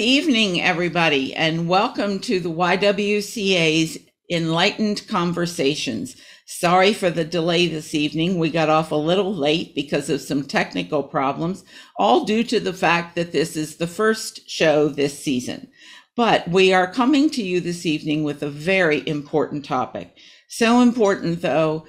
evening, everybody, and welcome to the YWCA's Enlightened Conversations. Sorry for the delay this evening. We got off a little late because of some technical problems, all due to the fact that this is the first show this season. But we are coming to you this evening with a very important topic. So important, though,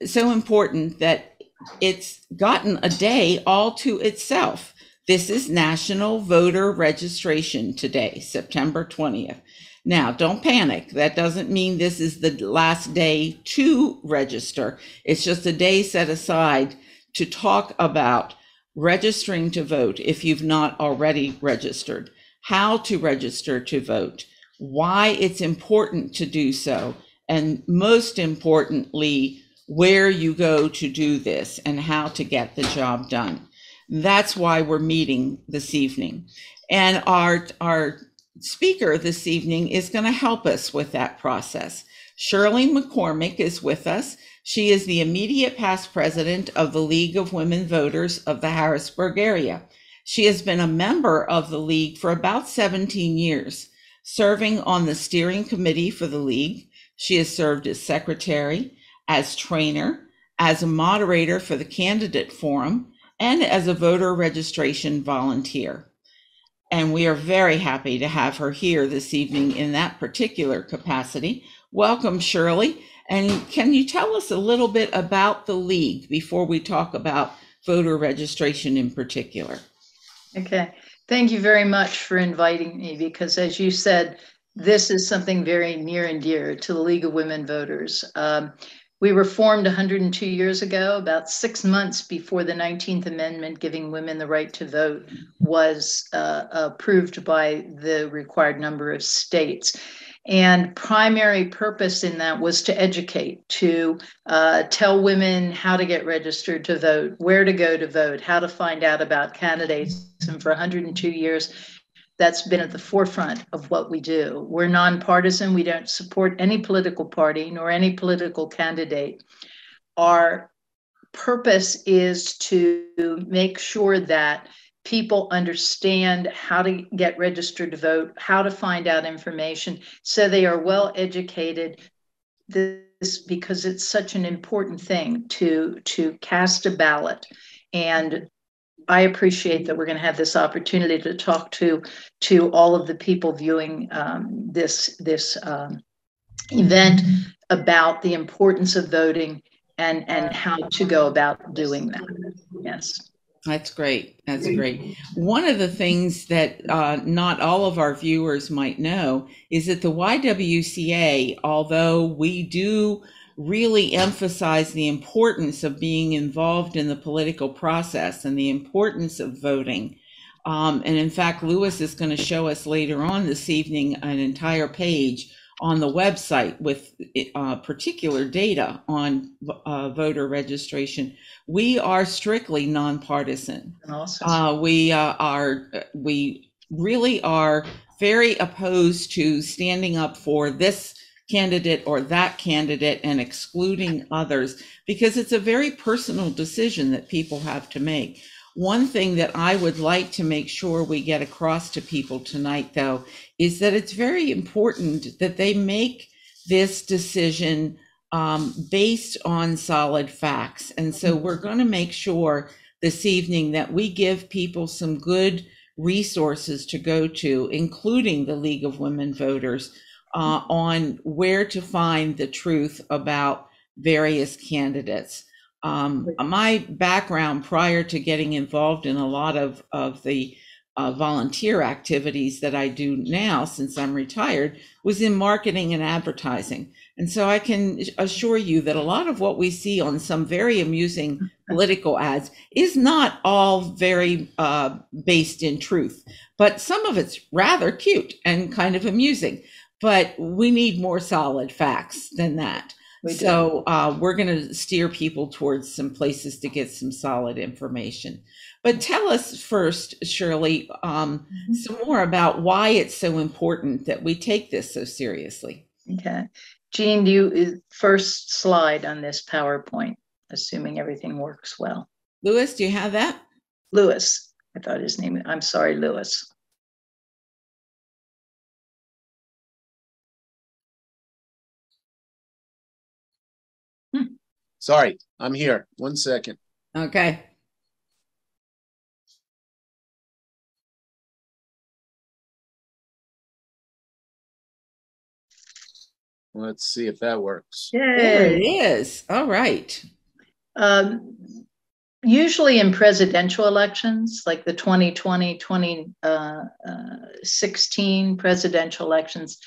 so important that it's gotten a day all to itself. This is National Voter Registration today, September 20th. Now, don't panic. That doesn't mean this is the last day to register. It's just a day set aside to talk about registering to vote if you've not already registered, how to register to vote, why it's important to do so, and most importantly, where you go to do this and how to get the job done. That's why we're meeting this evening. And our speaker this evening is going to help us with that process. Shirley McCormick is with us. She is the immediate past president of the League of Women Voters of the Harrisburg area. She has been a member of the League for about 17 years, serving on the steering committee for the League. She has served as secretary, as trainer, as a moderator for the candidate forum, and as a voter registration volunteer. And we are very happy to have her here this evening in that particular capacity. Welcome, Shirley. And can you tell us a little bit about the League before we talk about voter registration in particular? Okay. Thank you very much for inviting me, because as you said, this is something very near and dear to the League of Women Voters. We were formed 102 years ago, about 6 months before the 19th Amendment giving women the right to vote was approved by the required number of states. And primary purpose in that was to educate, to tell women how to get registered to vote, where to go to vote, how to find out about candidates. And for 102 years, that's been at the forefront of what we do. We're nonpartisan. We don't support any political party nor any political candidate. Our purpose is to make sure that people understand how to get registered to vote, how to find out information, so they are well educated. This because it's such an important thing to cast a ballot. And I appreciate that we're going to have this opportunity to talk to all of the people viewing this event about the importance of voting and how to go about doing that. Yes. That's great. That's great. One of the things that not all of our viewers might know is that the YWCA, although we do really emphasize the importance of being involved in the political process and the importance of voting. And in fact, Lewis is going to show us later on this evening an entire page on the website with particular data on voter registration. We are strictly nonpartisan. Awesome. We really are very opposed to standing up for this candidate or that candidate and excluding others, because it's a very personal decision that people have to make. One thing that I would like to make sure we get across to people tonight, though, is that it's very important that they make this decision based on solid facts. And so we're going to make sure this evening that we give people some good resources to go to, including the League of Women Voters, on where to find the truth about various candidates. My background prior to getting involved in a lot of the volunteer activities that I do now, since I'm retired, was in marketing and advertising. And so I can assure you that a lot of what we see on some very amusing political ads is not all very based in truth, but some of it's rather cute and kind of amusing. But we need more solid facts than that. So we're going to steer people towards some places to get some solid information. But tell us first, Shirley, some more about why it's so important that we take this so seriously. Okay. Jean, first slide on this PowerPoint, assuming everything works well. Lewis, do you have that? Lewis. I thought his name, I'm sorry, Lewis. Sorry, I'm here. 1 second. Okay. Let's see if that works. There it is. All right. Usually in presidential elections, like the 2020, 2016 presidential elections,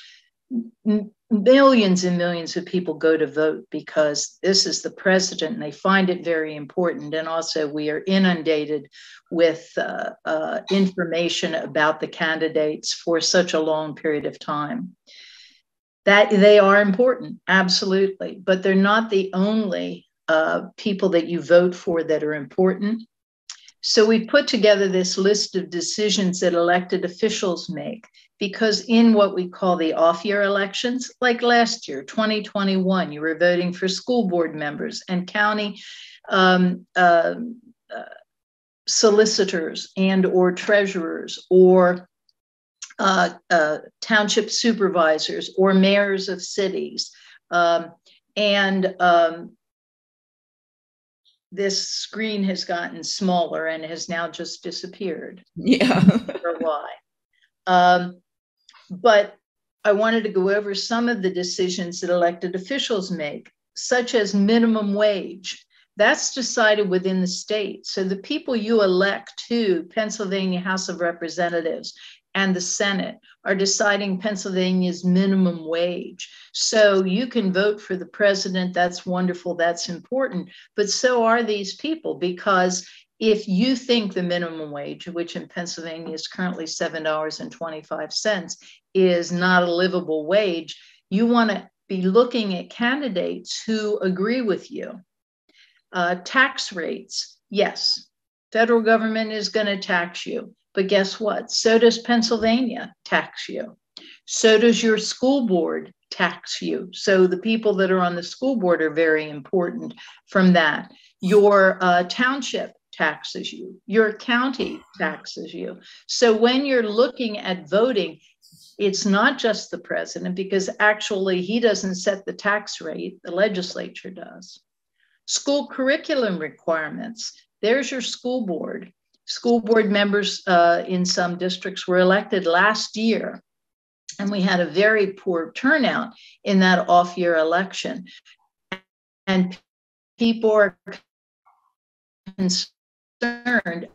millions and millions of people go to vote because this is the president and they find it very important. And also we are inundated with information about the candidates for such a long period of time. That they are important, absolutely, but they're not the only people that you vote for that are important. So we put together this list of decisions that elected officials make, because in what we call the off-year elections, like last year, 2021, you were voting for school board members and county solicitors and or treasurers or township supervisors or mayors of cities. This screen has gotten smaller and has now just disappeared. Yeah. For why. But I wanted to go over some of the decisions that elected officials make, such as minimum wage. That's decided within the state. So the people you elect to Pennsylvania House of Representatives and the Senate are deciding Pennsylvania's minimum wage. So you can vote for the president. That's wonderful. That's important. But so are these people, because if you think the minimum wage, which in Pennsylvania is currently $7.25, is not a livable wage, you want to be looking at candidates who agree with you. Tax rates, yes, federal government is going to tax you. But guess what? So does Pennsylvania tax you. So does your school board tax you. So the people that are on the school board are very important from that. Your township taxes you. Your county taxes you. So when you're looking at voting, it's not just the president, because actually he doesn't set the tax rate, the legislature does. School curriculum requirements, there's your school board. School board members in some districts were elected last year, and we had a very poor turnout in that off-year election. And people are concerned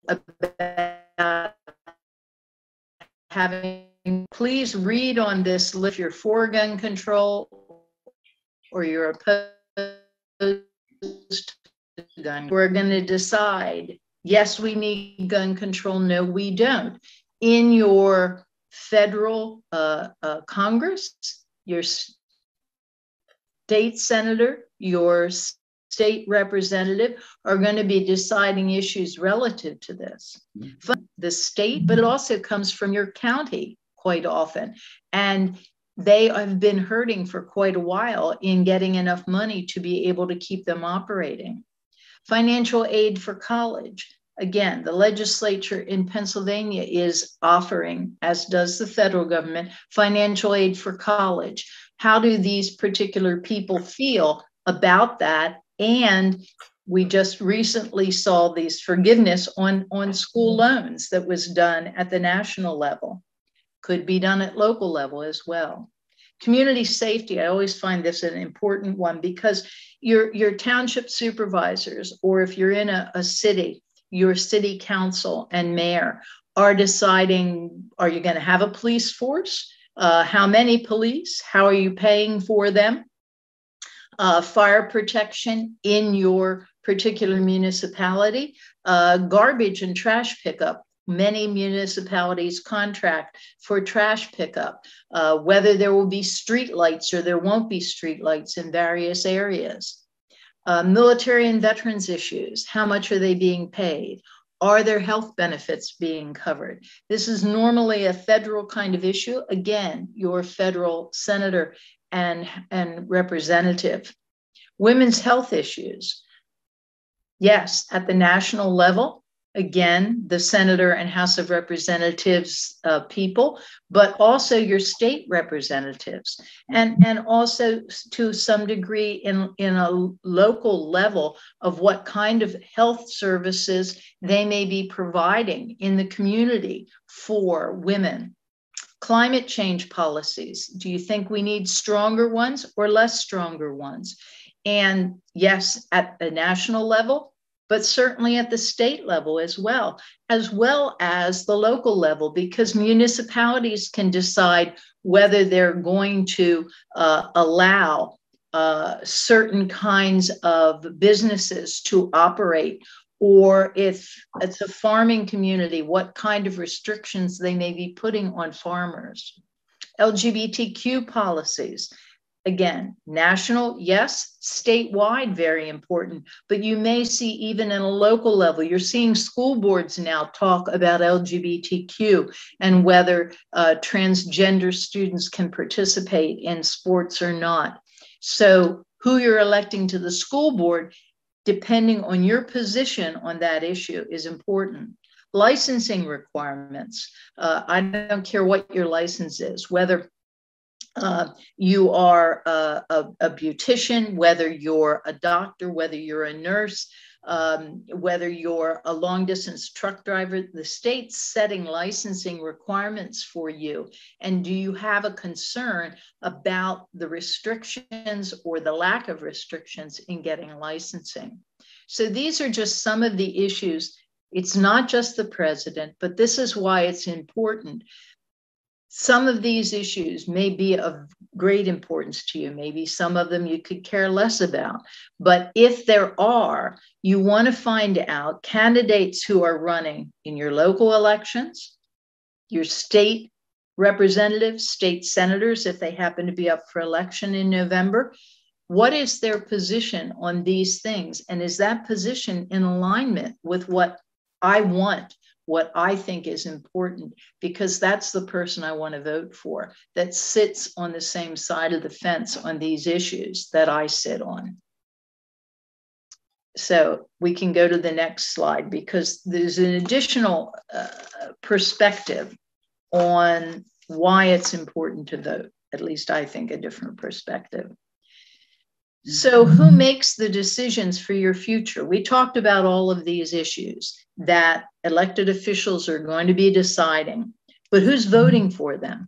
about having, please read on this list if you're for gun control or you're opposed to gun. We're going to decide, yes, we need gun control. No, we don't. In your federal Congress, your state senator, your state representative are going to be deciding issues relative to this. From the state, but it also comes from your county quite often. And they have been hurting for quite a while in getting enough money to be able to keep them operating. Financial aid for college. Again, the legislature in Pennsylvania is offering, as does the federal government, financial aid for college. How do these particular people feel about that? And we just recently saw these forgiveness on school loans that was done at the national level. Could be done at local level as well. Community safety, I always find this an important one, because your township supervisors, or if you're in a city, your city council and mayor are deciding, are you going to have a police force? How many police? How are you paying for them? Fire protection in your particular municipality, garbage and trash pickup. Many municipalities contract for trash pickup, whether there will be street lights or there won't be street lights in various areas. Military and veterans issues, how much are they being paid? Are their health benefits being covered? This is normally a federal kind of issue. Again, your federal senator and representative. Women's health issues. Yes, at the national level, again, the senator and House of Representatives people, but also your state representatives, and also to some degree in a local level of what kind of health services they may be providing in the community for women. Climate change policies. Do you think we need stronger ones or less stronger ones? And yes, at the national level, but certainly at the state level as well as the local level, because municipalities can decide whether they're going to allow certain kinds of businesses to operate, or if it's a farming community, what kind of restrictions they may be putting on farmers. LGBTQ policies. Again, national, yes, statewide, very important, but you may see even in a local level, you're seeing school boards now talk about LGBTQ and whether transgender students can participate in sports or not. So who you're electing to the school board, depending on your position on that issue, is important. Licensing requirements. I don't care what your license is, whether you are a beautician, whether you're a doctor, whether you're a nurse, whether you're a long distance truck driver, the state's setting licensing requirements for you. And do you have a concern about the restrictions or the lack of restrictions in getting licensing? So these are just some of the issues. It's not just the president, but this is why it's important. Some of these issues may be of great importance to you. Maybe some of them you could care less about. But if there are, you want to find out candidates who are running in your local elections, your state representatives, state senators, if they happen to be up for election in November. What is their position on these things? And is that position in alignment with what I want, what I think is important? Because that's the person I want to vote for, that sits on the same side of the fence on these issues that I sit on. So we can go to the next slide, because there's an additional perspective on why it's important to vote. At least I think a different perspective. So who makes the decisions for your future? We talked about all of these issues that elected officials are going to be deciding, but who's voting for them?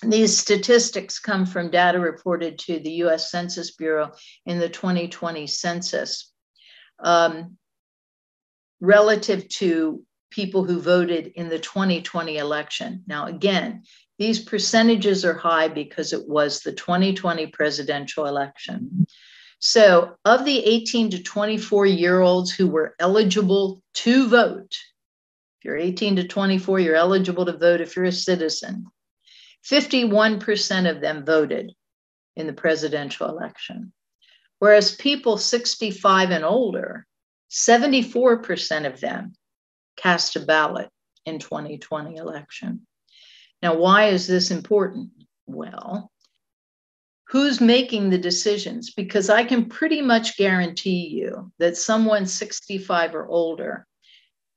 These statistics come from data reported to the US Census Bureau in the 2020 census, relative to people who voted in the 2020 election. Now, again, these percentages are high because it was the 2020 presidential election. So of the 18 to 24-year-olds who were eligible to vote, if you're 18 to 24, you're eligible to vote if you're a citizen, 51% of them voted in the presidential election. Whereas people 65 and older, 74% of them cast a ballot in 2020 election. Now, why is this important? Well, who's making the decisions? Because I can pretty much guarantee you that someone 65 or older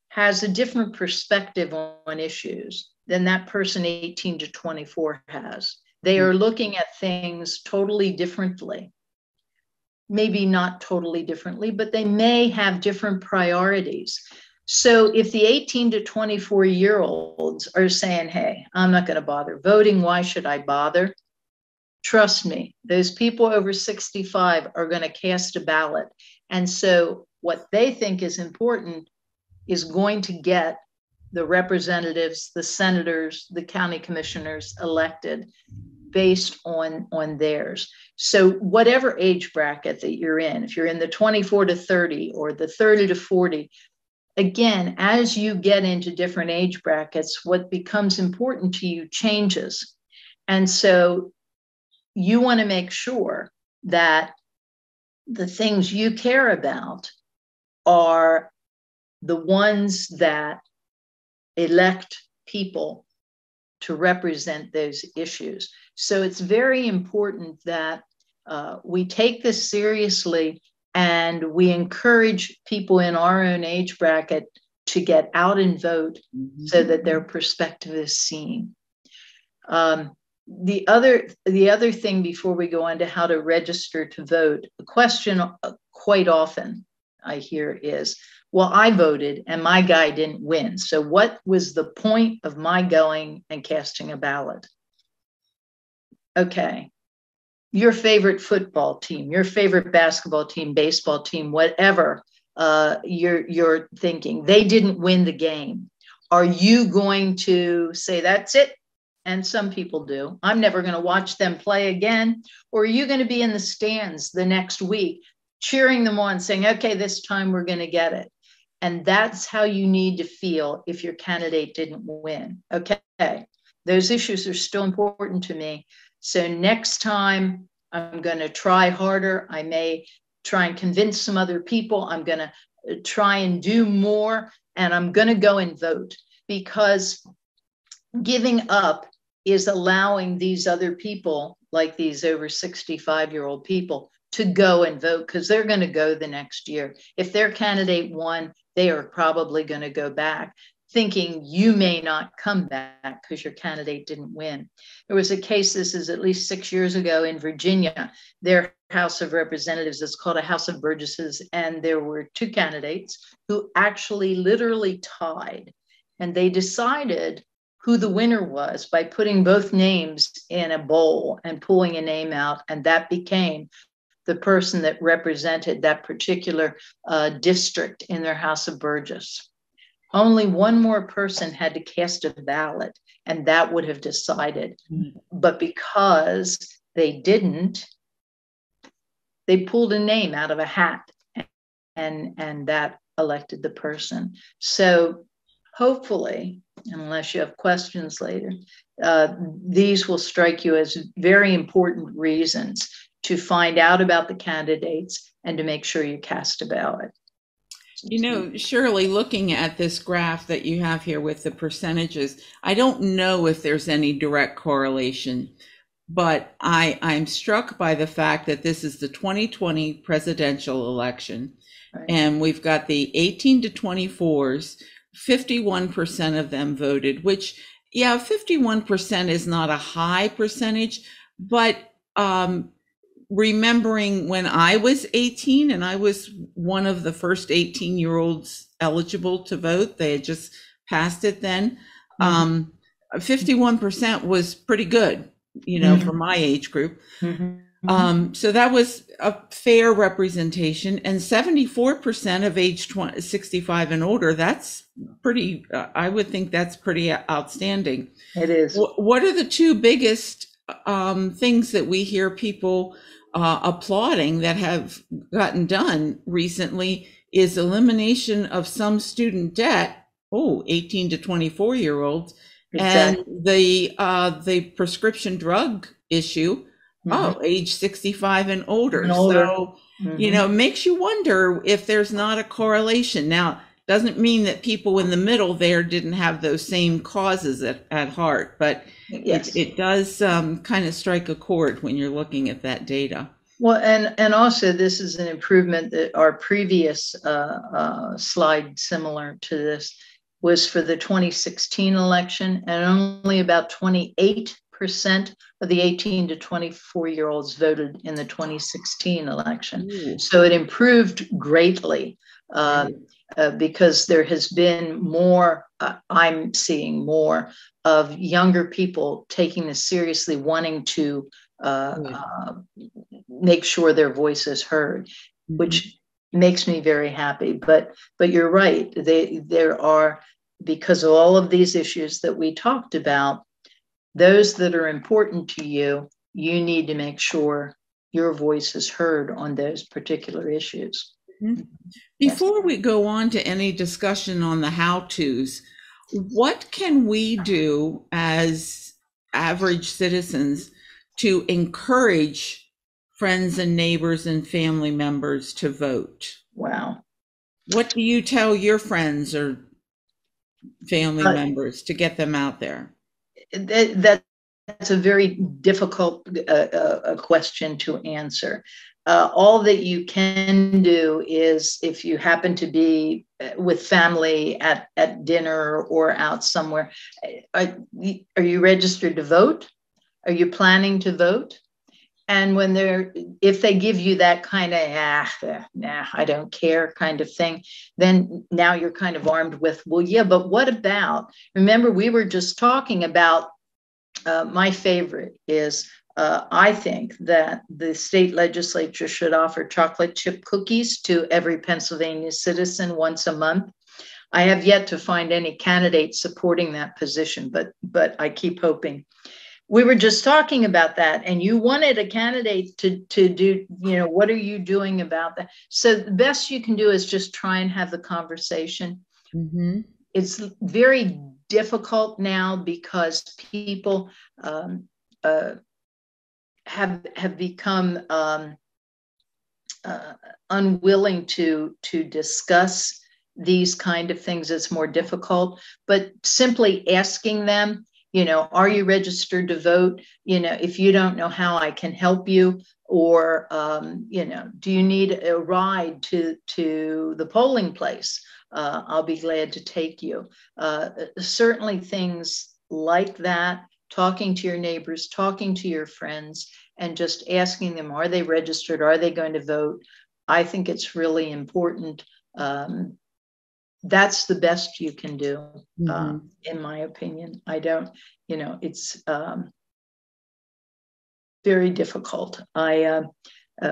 has a different perspective on issues than that person 18 to 24 has. They are looking at things totally differently. Maybe not totally differently, but they may have different priorities. So if the 18 to 24-year-olds are saying, hey, I'm not going to bother voting, why should I bother? Trust me, those people over 65 are going to cast a ballot. And so what they think is important is going to get the representatives, the senators, the county commissioners elected based on theirs. So whatever age bracket that you're in, if you're in the 24 to 30 or the 30 to 40, again, as you get into different age brackets, what becomes important to you changes. And so you want to make sure that the things you care about are the ones that elect people to represent those issues. So it's very important that we take this seriously and we encourage people in our own age bracket to get out and vote so that their perspective is seen. The other thing before we go on to how to register to vote, the question quite often I hear is, well, I voted and my guy didn't win. So what was the point of my going and casting a ballot? Okay. Your favorite football team, your favorite basketball team, baseball team, whatever you're thinking, they didn't win the game. Are you going to say, that's it? And some people do. I'm never going to watch them play again. Or are you going to be in the stands the next week, cheering them on, saying, okay, this time we're going to get it. And that's how you need to feel if your candidate didn't win. Okay, those issues are still important to me. So next time I'm going to try harder. I may try and convince some other people. I'm going to try and do more, and I'm going to go and vote, because giving up is allowing these other people, like these over 65-year-old people, to go and vote, because they're going to go the next year. If their candidate won, they are probably going to go back, thinking you may not come back because your candidate didn't win. There was a case, this is at least 6 years ago, in Virginia. Their House of Representatives is called a House of Burgesses, and there were two candidates who actually literally tied, and they decided who the winner was by putting both names in a bowl and pulling a name out, and that became the person that represented that particular district in their House of Burgess. Only one more person had to cast a ballot, and that would have decided. But because they didn't, they pulled a name out of a hat, and that elected the person. So hopefully, unless you have questions later, these will strike you as very important reasons to find out about the candidates and to make sure you cast a ballot. You know, Shirley, looking at this graph that you have here with the percentages, I don't know if there's any direct correlation, but I'm struck by the fact that this is the 2020 presidential election, right, and we've got the 18 to 24s, 51% of them voted, which, yeah, 51% is not a high percentage, but remembering when I was 18 and I was one of the first 18-year-olds eligible to vote, they had just passed it then, 51% was pretty good, you know, for my age group. So that was a fair representation, and 74% of age 65 and older, that's pretty, I would think that's pretty outstanding. It is. What are the two biggest things that we hear people applauding that have gotten done recently? Is elimination of some student debt, 18 to 24-year-olds, exactly, and the prescription drug issue, age 65 and older. So, you know, makes you wonder if there's not a correlation. Now, doesn't mean that people in the middle there didn't have those same causes at heart, but yes, it does kind of strike a chord when you're looking at that data. Well, and also this is an improvement that our previous slide similar to this was for the 2016 election, and only about 28% of the 18 to 24-year-olds voted in the 2016 election. Ooh. So it improved greatly. Because there has been more, I'm seeing more of younger people taking this seriously, wanting to make sure their voice is heard, which makes me very happy. But you're right, there are, because of all of these issues that we talked about, those that are important to you, you need to make sure your voice is heard on those particular issues. Before we go on to any discussion on the how-tos, what can we do as average citizens to encourage friends and neighbors and family members to vote? Wow. What do you tell your friends or family members to get them out there? That's a very difficult question to answer. all that you can do is, if you happen to be with family at dinner or out somewhere, are you registered to vote? Are you planning to vote? And if they give you that kind of, nah, I don't care kind of thing, then now you're kind of armed with, well, yeah, but what about, remember, we were just talking about, my favorite is, I think that the state legislature should offer chocolate chip cookies to every Pennsylvania citizen once a month. I have yet to find any candidate supporting that position, but I keep hoping. We were just talking about that, and you wanted a candidate to do, what are you doing about that? So the best you can do is just try and have the conversation. Mm-hmm. It's very difficult now because people have become unwilling to discuss these kind of things. It's more difficult, but simply asking them, are you registered to vote? If you don't know how I can help you, or, do you need a ride to the polling place? I'll be glad to take you. Certainly things like that, talking to your neighbors, talking to your friends, and just asking them, are they registered? Are they going to vote? I think it's really important. That's the best you can do, in my opinion. I don't, it's very difficult.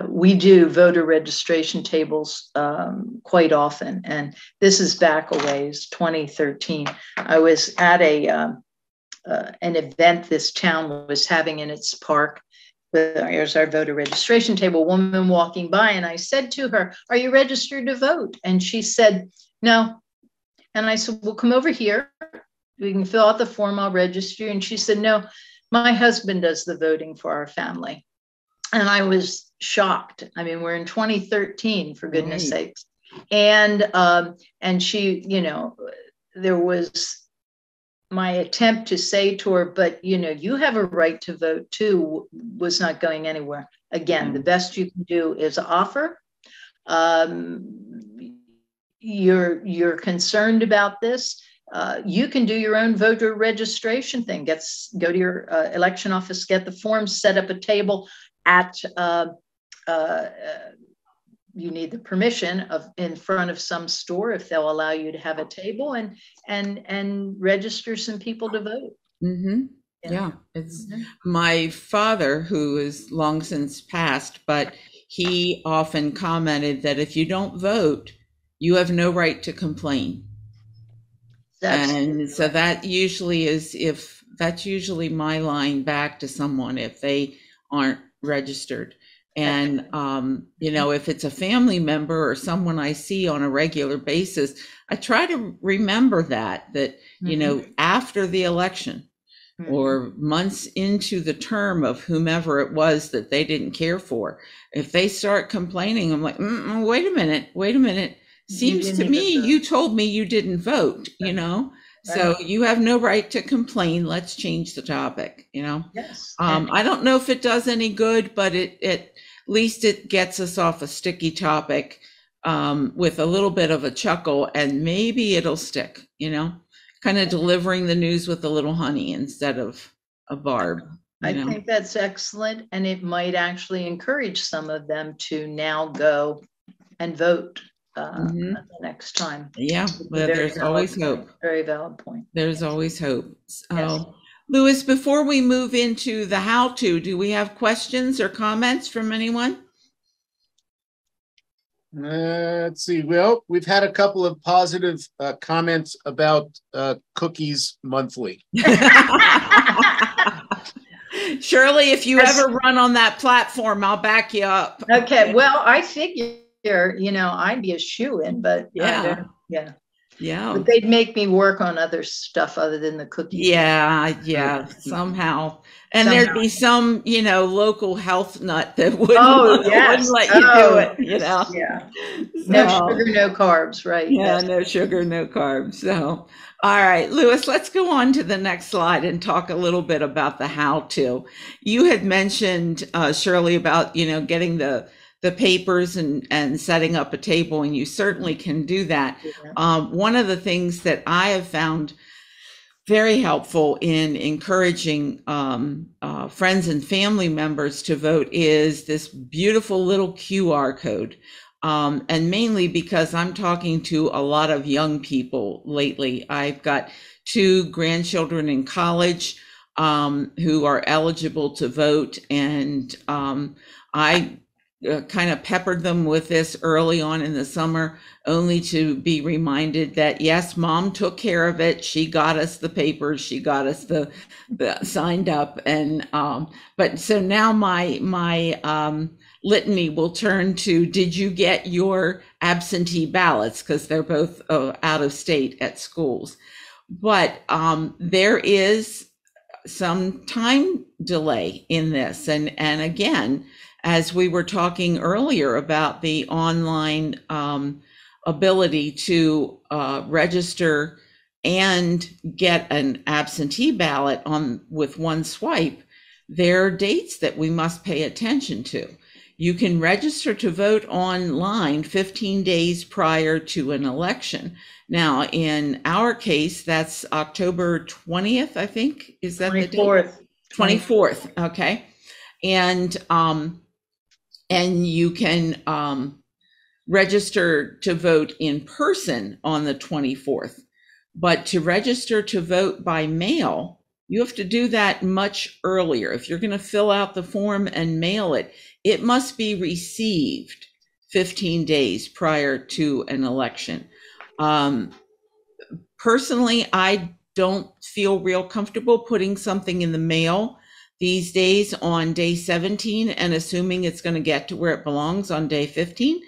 We do voter registration tables quite often, and this is back a ways, 2013. I was at an event this town was having in its park. There's our voter registration table, woman walking by, and I said to her, are you registered to vote? And she said, no. And I said, well, come over here. We can fill out the form, I'll register. And she said, no, my husband does the voting for our family. And I was shocked. I mean, we're in 2013, for goodness sakes. And she, there was my attempt to say to her, but, you have a right to vote too, was not going anywhere. Again, the best you can do is offer. You're concerned about this. You can do your own voter registration thing. Go to your election office, get the forms, set up a table at, you need the permission in front of some store if they'll allow you to have a table, and register some people to vote. Mm-hmm. Yeah. It's my father, who is long since passed, but he often commented that if you don't vote, you have no right to complain. So that usually that's usually my line back to someone if they aren't registered. And, if it's a family member or someone I see on a regular basis, I try to remember that, after the election or months into the term of whomever it was that they didn't care for, if they start complaining, I'm like, wait a minute. Seems to me you told me you didn't vote, so you have no right to complain. Let's change the topic, Yes. I don't know if it does any good, but at least it gets us off a sticky topic with a little bit of a chuckle, and maybe it'll stick, kind of delivering the news with a little honey instead of a barb. I think that's excellent, and it might actually encourage some of them to now go and vote the next time. Yeah, well, there's always hope. Very valid point. There's always hope. So, Louis, before we move into the how-to, do we have questions or comments from anyone? Let's see. Well, we've had a couple of positive comments about cookies monthly. Shirley, if you ever run on that platform, I'll back you up. Okay. Well, I figure, I'd be a shoo-in, but yeah. But they'd make me work on other stuff other than the cookies. Yeah, somehow. And there'd be some, local health nut that wouldn't let you do it, Yeah. No sugar, no carbs, right? Yeah, no sugar, no carbs. So, all right, Louis, let's go on to the next slide and talk a little bit about the how-to. You had mentioned, Shirley, about, getting the the papers and setting up a table, and you certainly can do that. One of the things that I have found very helpful in encouraging friends and family members to vote is this beautiful little QR code. And mainly because I'm talking to a lot of young people lately. I've got 2 grandchildren in college who are eligible to vote, and I kind of peppered them with this early on in the summer, only to be reminded that yes, mom took care of it. She got us the papers, she got us the signed up, and but so now my litany will turn to, did you get your absentee ballots, because they're both out of state at schools. But there is some time delay in this, and again, as we were talking earlier about the online ability to register and get an absentee ballot on with one swipe, there are dates that we must pay attention to. You can register to vote online 15 days prior to an election. Now, in our case, that's October 20th, I think. Is that 24th. the date? 24th. Okay. And you can register to vote in person on the 24th. But to register to vote by mail, you have to do that much earlier. If you're going to fill out the form and mail it, it must be received 15 days prior to an election. Personally, I don't feel real comfortable putting something in the mail these days on day 17 and assuming it's going to get to where it belongs on day 15.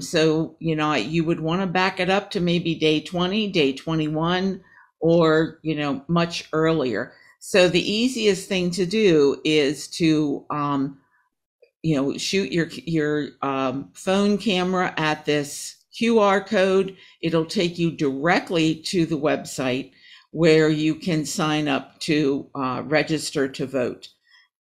So, you know, you would want to back it up to maybe day 20, day 21, or, you know, much earlier. So the easiest thing to do is to, you know, shoot your phone camera at this QR code. It'll take you directly to the website where you can sign up to register to vote.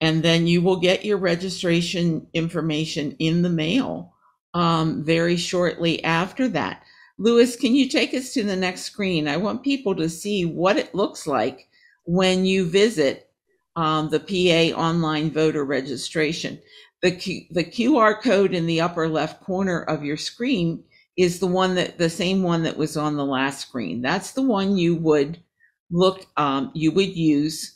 And then you will get your registration information in the mail very shortly after that. Louis, can you take us to the next screen? I want people to see what it looks like when you visit the PA online voter registration. The QR code in the upper left corner of your screen is the same one that was on the last screen. That's the one you would use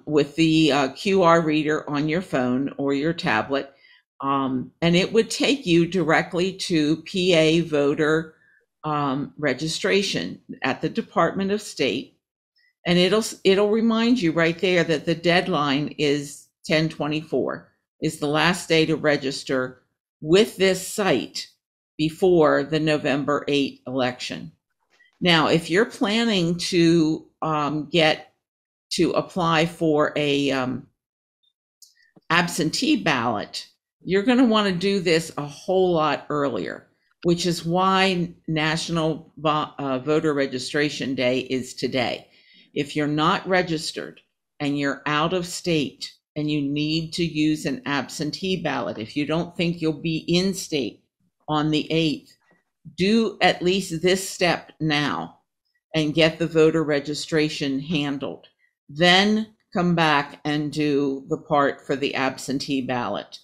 with the QR reader on your phone or your tablet. And it would take you directly to PA voter registration at the Department of State. And it'll remind you right there that the deadline is 10/24, is the last day to register with this site before the November 8 election. Now, if you're planning to apply for a absentee ballot, you're going to want to do this a whole lot earlier, which is why National Voter Registration Day is today. If you're not registered and you're out of state and you need to use an absentee ballot, if you don't think you'll be in state on the 8th, do at least this step now and get the voter registration handled. Then come back and do the part for the absentee ballot.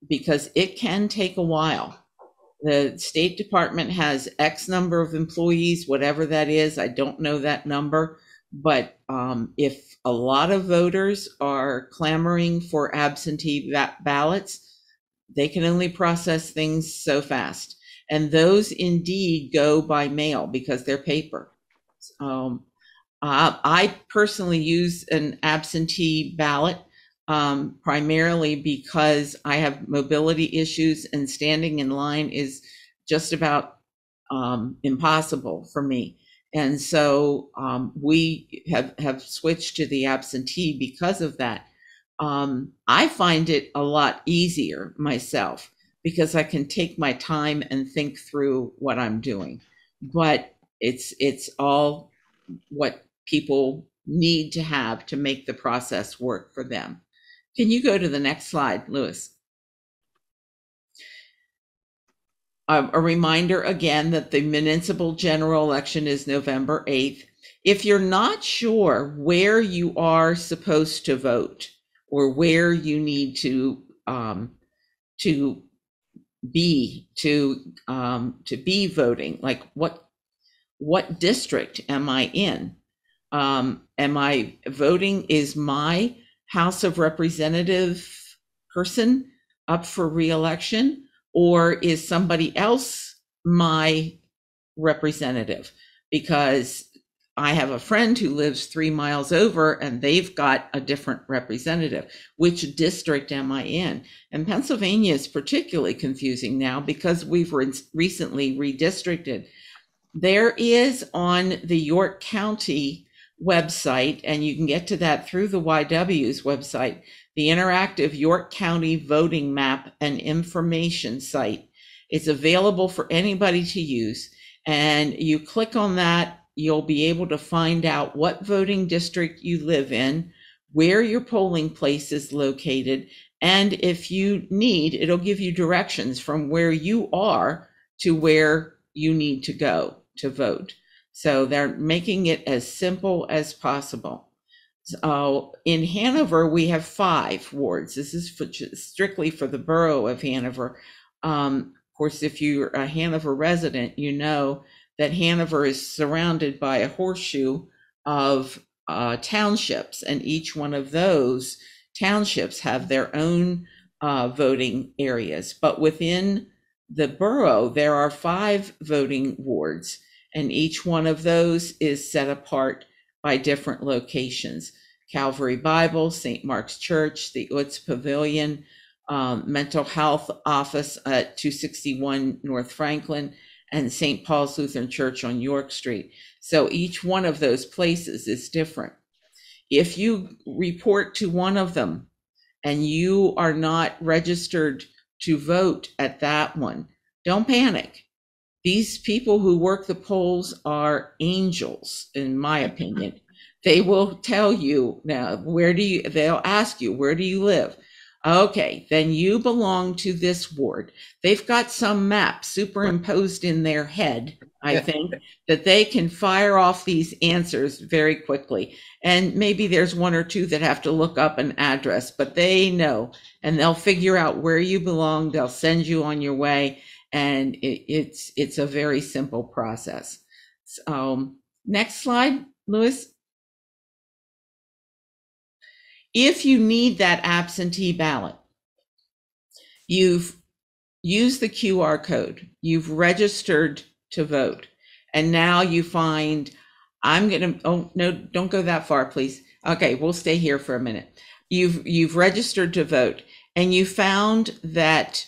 Because it can take a while. The State Department has X number of employees, whatever that is. I don't know that number, but if a lot of voters are clamoring for absentee ballots, they can only process things so fast. And those indeed go by mail because they're paper. I personally use an absentee ballot primarily because I have mobility issues and standing in line is just about impossible for me. And so we have switched to the absentee because of that. I find it a lot easier myself because I can take my time and think through what I'm doing. But it's all what people need to have to make the process work for them. Can you go to the next slide, Louis? A reminder again that the municipal general election is November 8th. If you're not sure where you are supposed to vote or where you need to be voting, like what district am I in? Am I voting? Is my House of Representative person up for re-election, or is somebody else my representative? Because I have a friend who lives 3 miles over and they've got a different representative. Which district am I in? And Pennsylvania is particularly confusing now because we've recently redistricted. There is on the York County website, and you can get to that through the YW's website, the interactive York County voting map and information site. It's available for anybody to use, and you click on that, you'll be able to find out what voting district you live in, where your polling place is located, and if you need, it'll give you directions from where you are to where you need to go to vote. So they're making it as simple as possible. So in Hanover, we have 5 wards. This is strictly for the borough of Hanover. Of course, if you're a Hanover resident, you know that Hanover is surrounded by a horseshoe of townships, and each one of those townships have their own voting areas. But within the borough, there are 5 voting wards, and each one of those is set apart by different locations. Calvary Bible, St. Mark's Church, the Utz Pavilion, Mental Health Office at 261 North Franklin, and St. Paul's Lutheran Church on York Street. So each one of those places is different. If you report to one of them and you are not registered to vote at that one, don't panic. These people who work the polls are angels, in my opinion. They will tell you now, they'll ask you, where do you live? Okay, then you belong to this ward. They've got some map superimposed in their head, I think, that they can fire off these answers very quickly. And maybe there's 1 or 2 that have to look up an address, but they know, and they'll figure out where you belong. They'll send you on your way, and it's a very simple process. So, next slide, Louis. If you need that absentee ballot, you've used the QR code, you've registered to vote, and now you find, oh no, don't go that far, please. Okay, we'll stay here for a minute. You've registered to vote, and you found that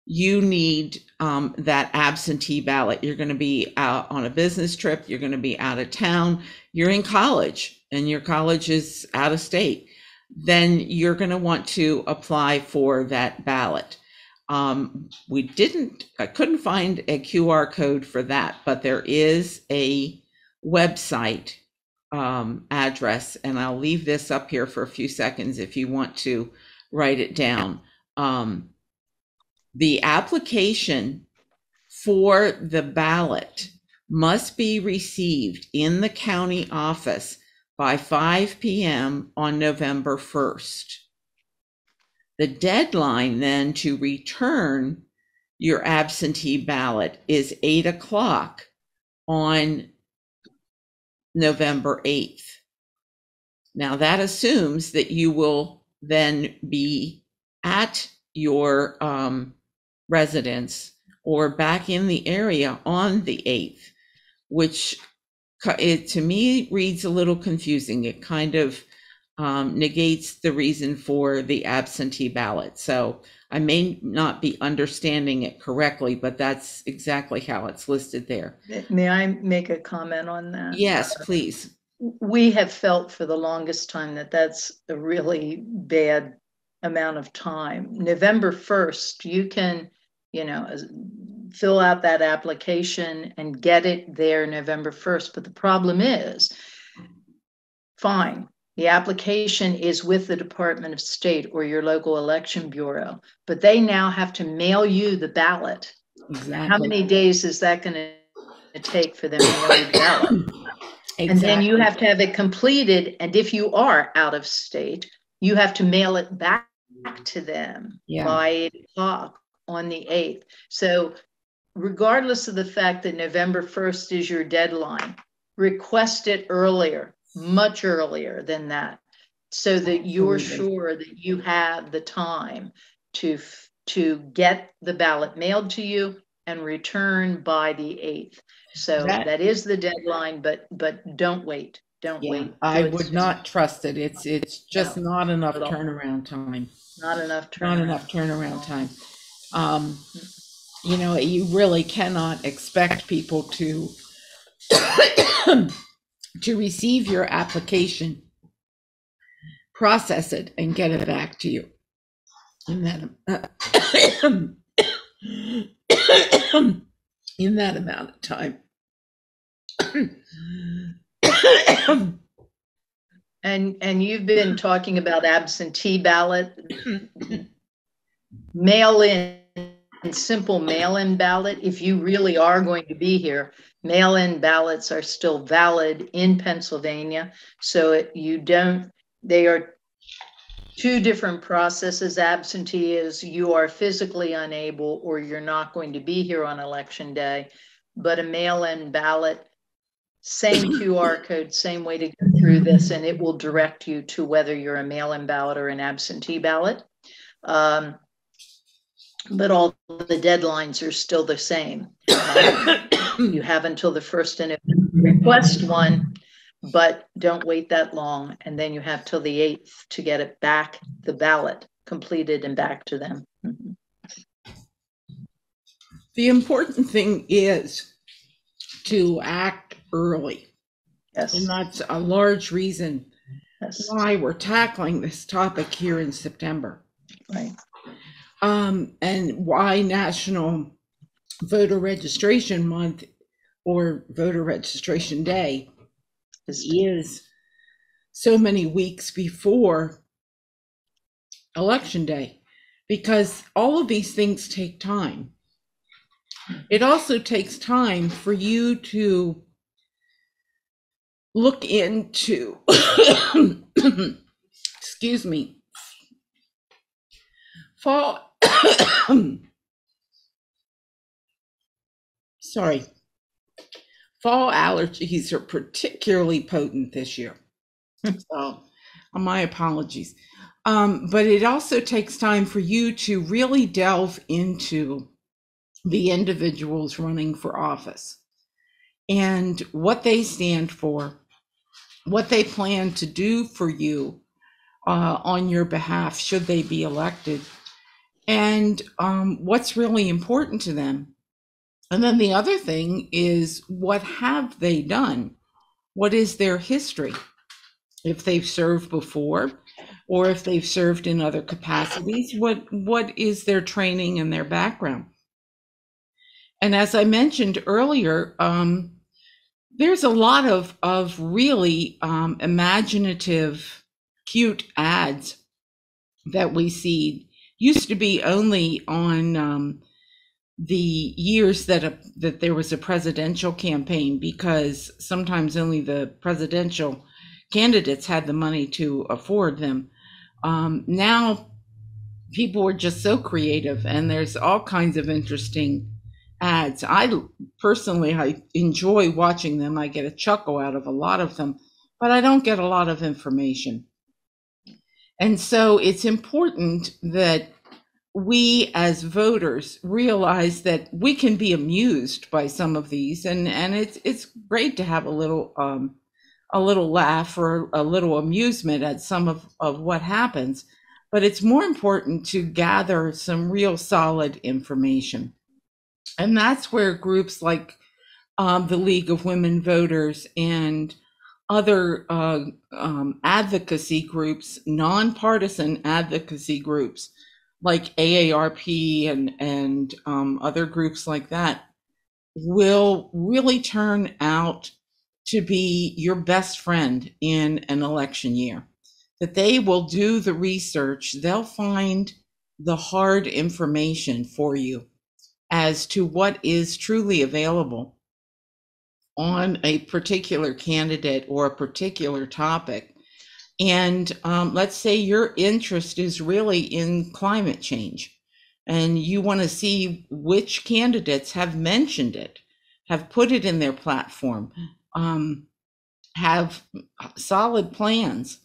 you need that absentee ballot. You're going to be out on a business trip, you're going to be out of town, you're in college, and your college is out of state. Then you're going to want to apply for that ballot. I couldn't find a QR code for that, but there is a website address, and I'll leave this up here for a few seconds if you want to write it down. The application for the ballot must be received in the county office by 5 p.m. on November 1st. The deadline then to return your absentee ballot is 8 o'clock on November 8th. Now that assumes that you will then be at your residence or back in the area on the 8th, which it to me reads a little confusing. It kind of negates the reason for the absentee ballot. So I may not be understanding it correctly, but that's exactly how it's listed there. May I make a comment on that? Yes, please. We have felt for the longest time that that's a really bad amount of time. November 1st, you can, fill out that application and get it there November 1st. But the problem is, fine, the application is with the Department of State or your local election bureau, but they now have to mail you the ballot Exactly. How many days is that going to take for them to mail the ballot? Exactly. And then you have to have it completed. And if you are out of state, you have to mail it back to them by 8 o'clock on the 8th. So regardless of the fact that November 1st is your deadline, request it earlier, much earlier than that, so that you're sure that you have the time to get the ballot mailed to you and return by the 8th. So that is the deadline, but don't wait. Don't wait. I would not trust it. It's just not enough turnaround time. Not enough turnaround time. You know, you really cannot expect people to to receive your application, process it, and get it back to you in that amount of time. And you've been talking about absentee ballot, mail-in, simple mail-in ballot. If you really are going to be here, mail-in ballots are still valid in Pennsylvania. So they are two different processes. Absentee is you are physically unable or you're not going to be here on election day, but a mail-in ballot, same QR code, same way to go through this, and it will direct you to whether you're a mail-in ballot or an absentee ballot. But all the deadlines are still the same. You have until the 1st of November to request one, but don't wait that long. And then you have till the 8th to get it back, the ballot completed and back to them. The important thing is to act early. Yes. And that's a large reason why we're tackling this topic here in September. Right. And why National Voter Registration Month or Voter Registration Day is so many weeks before Election Day, because all of these things take time. It also takes time for you to look into, excuse me, fall allergies are particularly potent this year. So my apologies. But it also takes time for you to really delve into the individuals running for office and what they stand for, what they plan to do for you on your behalf should they be elected, and what's really important to them. And then the other thing is, what have they done? What is their history? If they've served before, or if they've served in other capacities, what is their training and their background? And as I mentioned earlier, there's a lot of really imaginative, cute ads that we see. Used to be only on the years that there was a presidential campaign, because sometimes only the presidential candidates had the money to afford them. Now people are just so creative, and there's all kinds of interesting ads. I enjoy watching them. I get a chuckle out of a lot of them, but I don't get a lot of information. And so it's important that we as voters realize that we can be amused by some of these, and it's great to have a little laugh or a little amusement at some of what happens, but it's more important to gather some real solid information. And that's where groups like the League of Women Voters and other advocacy groups, nonpartisan advocacy groups like AARP and other groups like that, will really turn out to be your best friend in an election year. That they will do the research, they'll find the hard information for you as to what is truly available on a particular candidate or a particular topic. And let's say your interest is really in climate change, and you want to see which candidates have mentioned it, have put it in their platform, have solid plans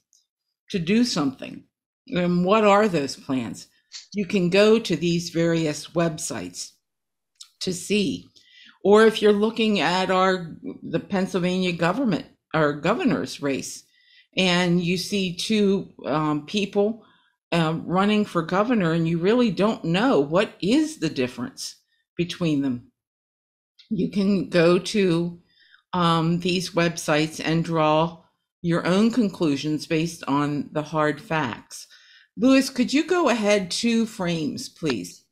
to do something. And what are those plans? You can go to these various websites to see. Or if you're looking at the Pennsylvania governor's race, and you see two people running for governor, and you really don't know what is the difference between them, you can go to these websites and draw your own conclusions based on the hard facts. Louis, could you go ahead 2 frames, please?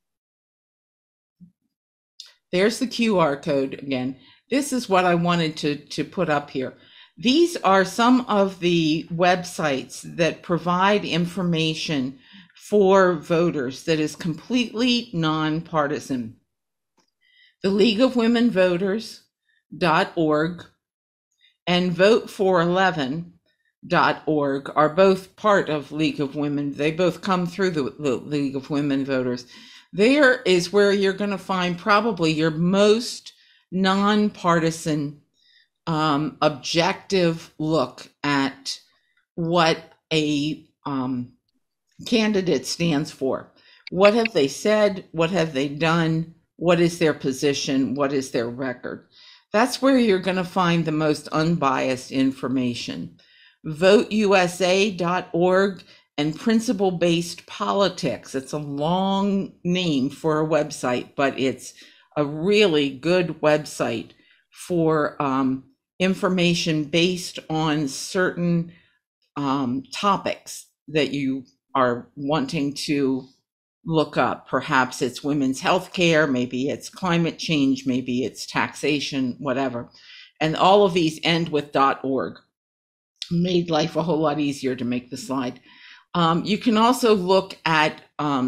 There's the QR code again. This is what I wanted to put up here. These are some of the websites that provide information for voters that is completely nonpartisan. The League of Women Voters.org and vote411.org are both part of League of Women. They both come through the League of Women Voters. There is where you're going to find probably your most nonpartisan, objective look at what a candidate stands for. What have they said? What have they done? What is their position? What is their record? That's where you're going to find the most unbiased information. VoteUSA.org and Principle-Based Politics. It's a long name for a website, but it's a really good website for information based on certain topics that you are wanting to look up. Perhaps it's women's health care, maybe it's climate change, maybe it's taxation, whatever. And all of these end with .org. Made life a whole lot easier to make the slide. You can also look at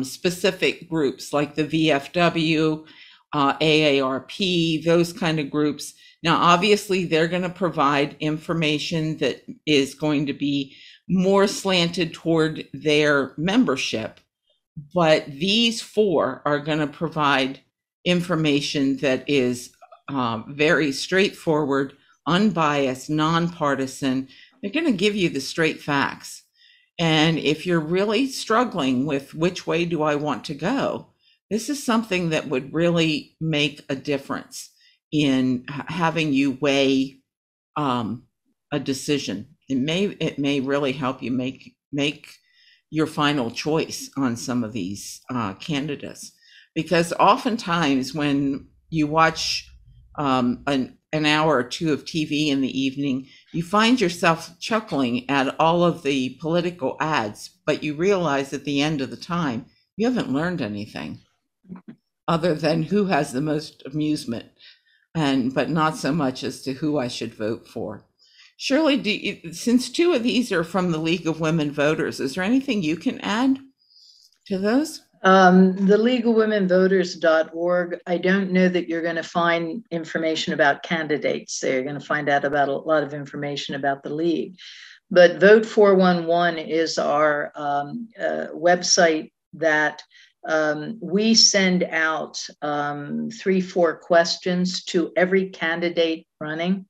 specific groups like the VFW, AARP, those kind of groups. Now, obviously, they're going to provide information that is going to be more slanted toward their membership, but these 4 are going to provide information that is very straightforward, unbiased, nonpartisan. They're going to give you the straight facts. And if you're really struggling with which way do I want to go, this is something that would really make a difference in having you weigh a decision. It may really help you make your final choice on some of these candidates, because oftentimes when you watch an hour or 2 of TV in the evening, you find yourself chuckling at all of the political ads, but you realize at the end of the time, you haven't learned anything other than who has the most amusement, but not so much as to who I should vote for. Shirley, since 2 of these are from the League of Women Voters, is there anything you can add to those? The League of Women Voters.org, I don't know that you're going to find information about candidates there. You're going to find out about a lot of information about the League. But Vote 411 is our website that we send out 3-4 questions to every candidate running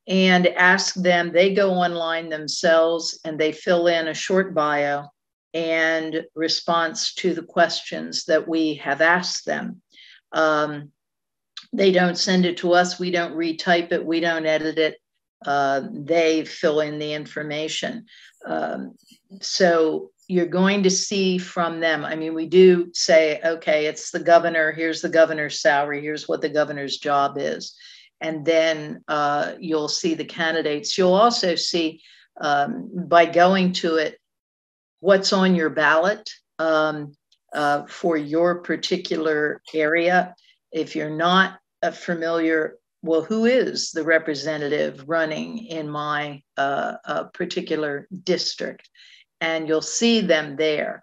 and ask them. They go online themselves and they fill in a short bio and response to the questions that we have asked them. They don't send it to us. We don't retype it. We don't edit it. They fill in the information. So you're going to see from them. I mean, we do say, okay, it's the governor. Here's the governor's salary. Here's what the governor's job is. And then you'll see the candidates. You'll also see, by going to it, what's on your ballot for your particular area. If you're not familiar, well, who is the representative running in my particular district? And you'll see them there.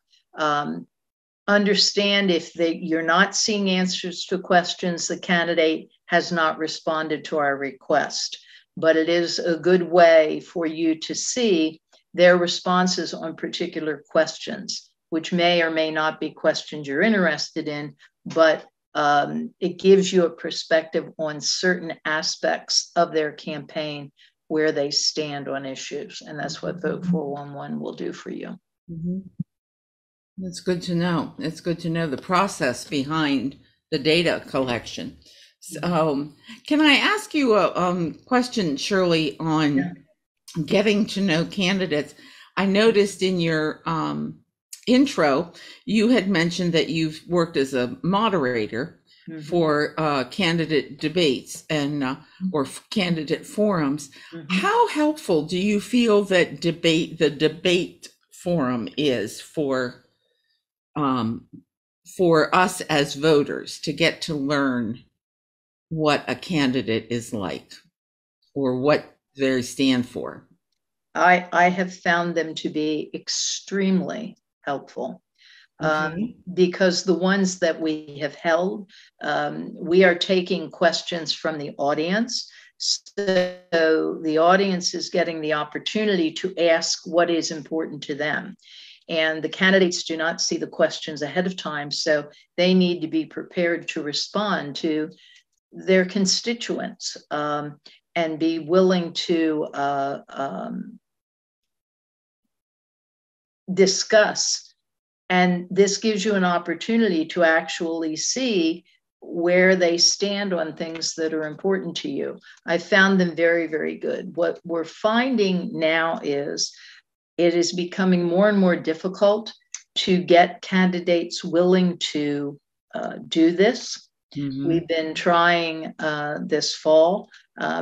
understand if you're not seeing answers to questions, the candidate has not responded to our request. But it is a good way for you to see their responses on particular questions, which may or may not be questions you're interested in, but it gives you a perspective on certain aspects of their campaign where they stand on issues. And that's what Vote 411 will do for you. Mm-hmm. That's good to know. It's good to know the process behind the data collection. So, can I ask you a question, Shirley, on getting to know candidates? I noticed in your intro, you had mentioned that you've worked as a moderator for candidate debates and or candidate forums. How helpful do you feel that the debate forum is for us as voters to get to learn what a candidate is like or what they stand for? I have found them to be extremely helpful. Because the ones that we have held, we are taking questions from the audience. So the audience is getting the opportunity to ask what is important to them. And the candidates do not see the questions ahead of time, so they need to be prepared to respond to their constituents and be willing to discuss. And this gives you an opportunity to actually see where they stand on things that are important to you. I found them very, very good. What we're finding now is it is becoming more and more difficult to get candidates willing to do this. We've been trying this fall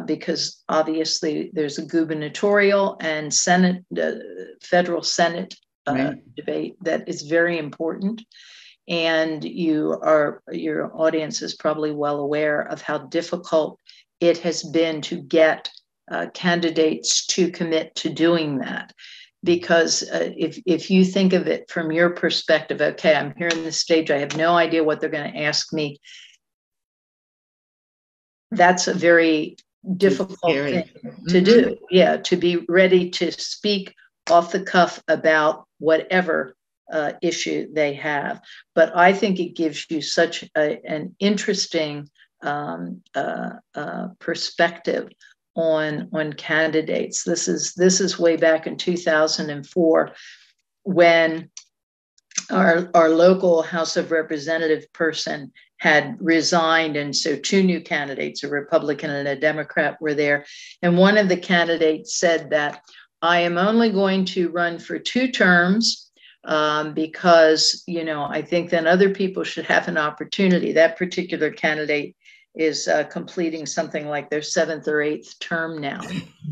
because obviously there's a gubernatorial and Senate, federal Senate debate that is very important. And your audience is probably well aware of how difficult it has been to get candidates to commit to doing that. Because if you think of it from your perspective, okay, I'm here on the stage, I have no idea what they're going to ask me. That's a very difficult thing to do. Yeah, to be ready to speak off the cuff about whatever issue they have. But I think it gives you such an interesting perspective on candidates. This is way back in 2004 when our local House of Representative person had resigned, and so two new candidates, a Republican and a Democrat, were there. And one of the candidates said that I am only going to run for 2 terms because, I think then other people should have an opportunity. That particular candidate is completing something like their 7th or 8th term now.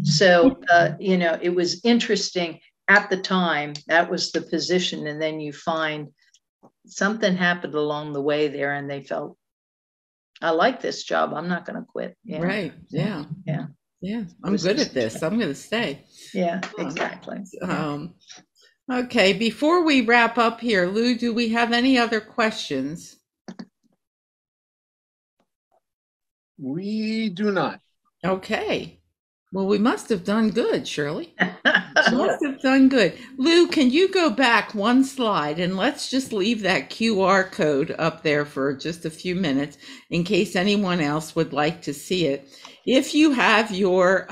So, it was interesting at the time. That was the position. And then you find something happened along the way there and they felt, I like this job. I'm not going to quit. Yeah. Right. Yeah. Yeah. Yeah. I'm good at this. I'm going to stay. Yeah, exactly. Okay. Before we wrap up here, Lou, do we have any other questions? We do not. Okay. Well, we must have done good, Shirley. Must have done good. Lou, can you go back one slide and let's just leave that QR code up there for just a few minutes in case anyone else would like to see it. If you have your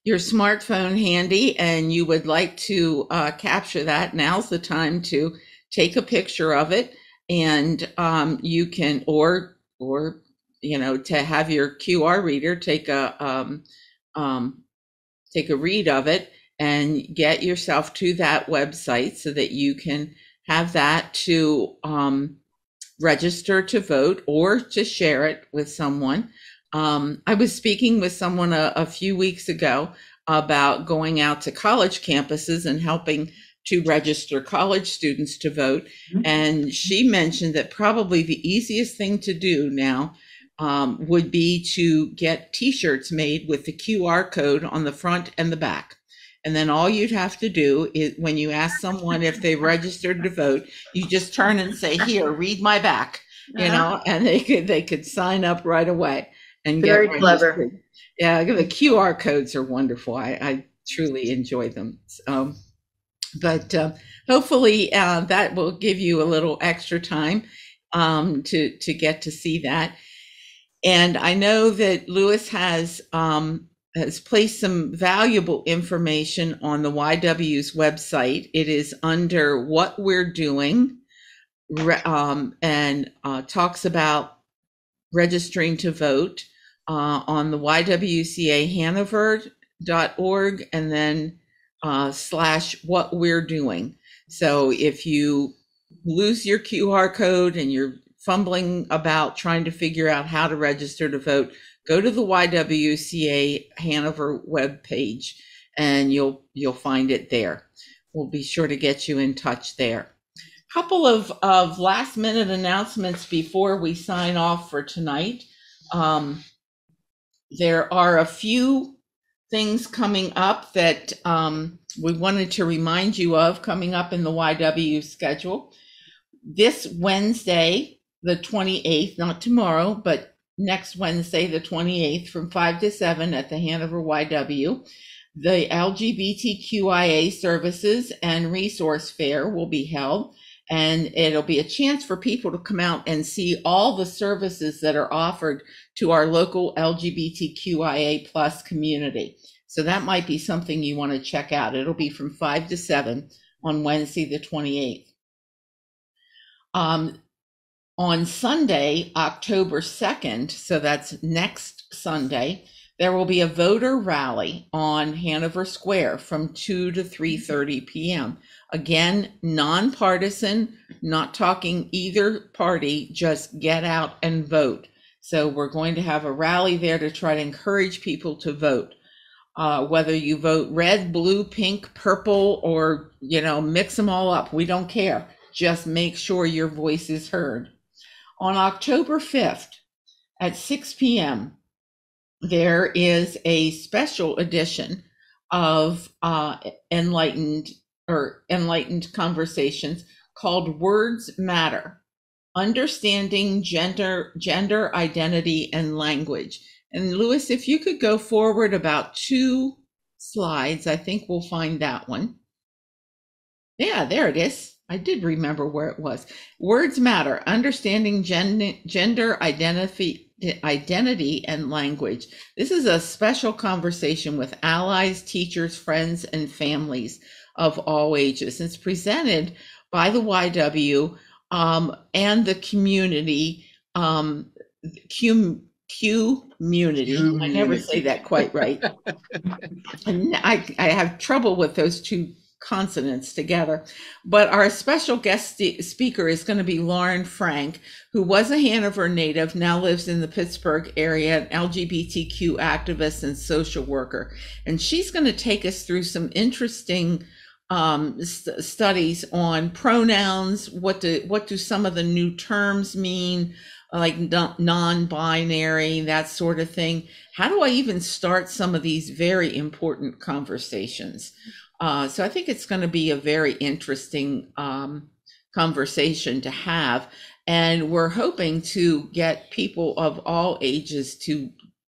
smartphone handy and you would like to capture that, now's the time to take a picture of it, and you can, or to have your QR reader take a read of it and get yourself to that website so that you can have that to register to vote or to share it with someone. I was speaking with someone a few weeks ago about going out to college campuses and helping to register college students to vote. And she mentioned that probably the easiest thing to do now would be to get T-shirts made with the QR code on the front and the back. And then all you'd have to do is when you ask someone if they registered to vote, you just turn and say, here, read my back, and they could sign up right away and get Very registered. clever. Yeah, the QR codes are wonderful. I truly enjoy them. But hopefully that will give you a little extra time to get to see that. And I know that Lewis has placed some valuable information on the YW's website. It is under What We're Doing, and talks about registering to vote on the YWCA Hanover.org, and then / what we're doing. So if you lose your QR code and you're fumbling about trying to figure out how to register to vote, go to the YWCA Hanover webpage and you'll find it there. We'll be sure to get you in touch there. Couple of last minute announcements before we sign off for tonight. There are a few things coming up that we wanted to remind you of coming up in the YW schedule. This Wednesday, the 28th, not tomorrow, but next Wednesday, the 28th, from 5 to 7 at the Hanover YW, the LGBTQIA Services and Resource Fair will be held. And it'll be a chance for people to come out and see all the services that are offered to our local LGBTQIA plus community. So that might be something you want to check out. It'll be from 5 to 7 on Wednesday, the 28th. On Sunday, October 2nd, so that's next Sunday, there will be a voter rally on Hanover Square from 2 to 3:30 p.m. Again, nonpartisan, not talking either party, just get out and vote. So we're going to have a rally there to try to encourage people to vote. Whether you vote red, blue, pink, purple, or, mix them all up, we don't care. Just make sure your voice is heard. On October 5th at 6 p.m., there is a special edition of Enlightened Conversations called Words Matter, Understanding Gender Identity and Language. And Lewis, if you could go forward about 2 slides, I think we'll find that one. Yeah, there it is. I did remember where it was. Words Matter, Understanding Gender Identity and Language. This is a special conversation with allies, teachers, friends, and families of all ages. It's presented by the YW and the community, community. I never say that quite right. And I have trouble with those 2 consonants together. But our special guest speaker is going to be Lauren Frank, who was a Hanover native, now lives in the Pittsburgh area, an LGBTQ activist and social worker. And she's going to take us through some interesting studies on pronouns. What do some of the new terms mean, like non-binary, that sort of thing? How do I even start some of these very important conversations? So I think it's going to be a very interesting conversation to have. And we're hoping to get people of all ages to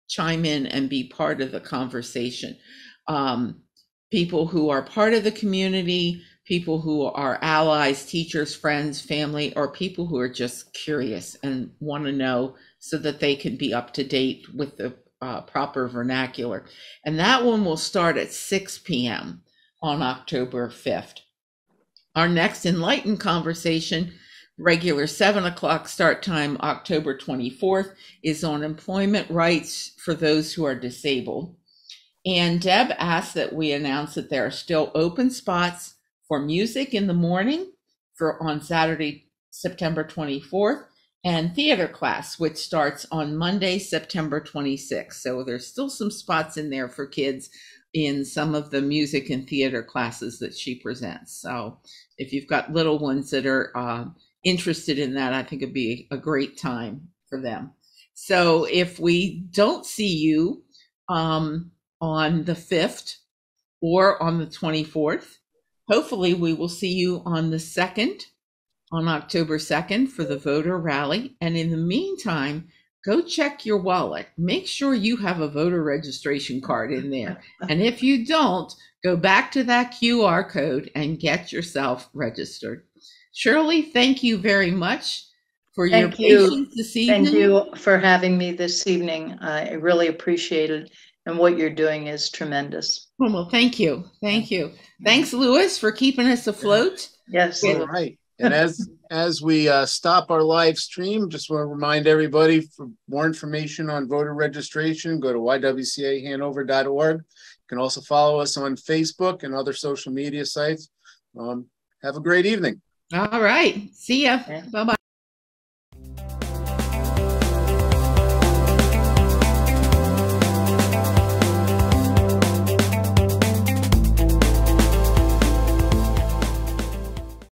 chime in and be part of the conversation. People who are part of the community, people who are allies, teachers, friends, family, or people who are just curious and want to know so that they can be up to date with the proper vernacular. And that one will start at 6 p.m. on October 5th. Our next Enlightened conversation, regular 7 o'clock start time, October 24th, is on employment rights for those who are disabled. And Deb asked that we announce that there are still open spots for music in the morning on Saturday, September 24th, and theater class, which starts on Monday, September 26th. So there's still some spots in there for kids in some of the music and theater classes that she presents. So if you've got little ones that are interested in that, I think it'd be a great time for them. So if we don't see you on the 5th, or on the 24th. Hopefully, we will see you on the 2nd, on October 2nd for the voter rally. And in the meantime, go check your wallet. Make sure you have a voter registration card in there. And if you don't, go back to that QR code and get yourself registered. Shirley, thank you very much for your patience this evening. Thank you for having me this evening. I really appreciate it. And what you're doing is tremendous. Well, thank you. Thank you. Thanks, Louis, for keeping us afloat. Yes. All right. And as we stop our live stream, just want to remind everybody, for more information on voter registration, go to ywcahanover.org. You can also follow us on Facebook and other social media sites. Have a great evening. All right. See ya. Bye-bye.